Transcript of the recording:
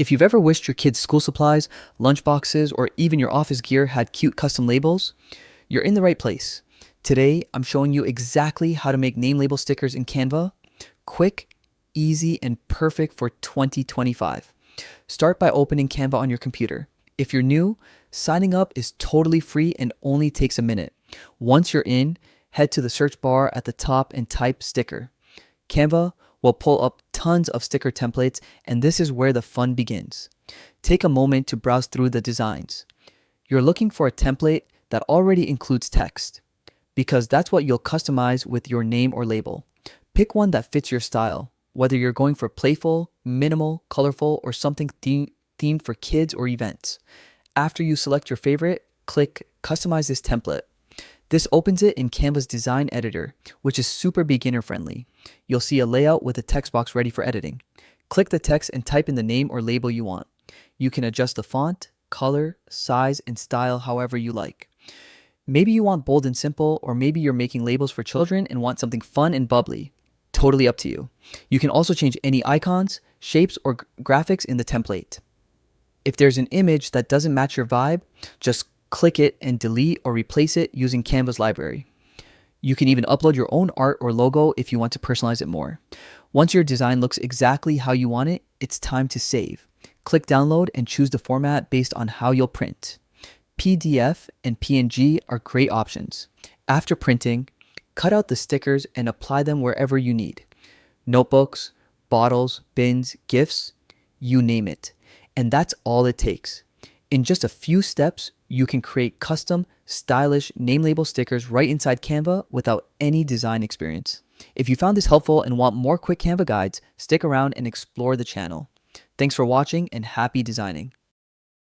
If you've ever wished your kids' school supplies, lunchboxes, or even your office gear had cute custom labels, you're in the right place. Today, I'm showing you exactly how to make name label stickers in Canva. Quick, easy, and perfect for 2025. Start by opening Canva on your computer. If you're new, signing up is totally free and only takes a minute. Once you're in, head to the search bar at the top and type sticker. Canva will pull up tons of sticker templates, and this is where the fun begins. Take a moment to browse through the designs. You're looking for a template that already includes text, because that's what you'll customize with your name or label. Pick one that fits your style, whether you're going for playful, minimal, colorful, or something themed for kids or events. After you select your favorite, click Customize this template. This opens it in Canva's design editor, which is super beginner friendly. You'll see a layout with a text box ready for editing. Click the text and type in the name or label you want. You can adjust the font, color, size, and style however you like. Maybe you want bold and simple, or maybe you're making labels for children and want something fun and bubbly. Totally up to you. You can also change any icons, shapes, or graphics in the template. If there's an image that doesn't match your vibe, just click it and delete or replace it using Canva's library. You can even upload your own art or logo if you want to personalize it more. Once your design looks exactly how you want it, it's time to save. Click download and choose the format based on how you'll print. PDF and PNG are great options. After printing, cut out the stickers and apply them wherever you need. Notebooks, bottles, bins, gifts, you name it. And that's all it takes. In just a few steps, you can create custom, stylish name label stickers right inside Canva without any design experience. If you found this helpful and want more quick Canva guides, stick around and explore the channel. Thanks for watching and happy designing.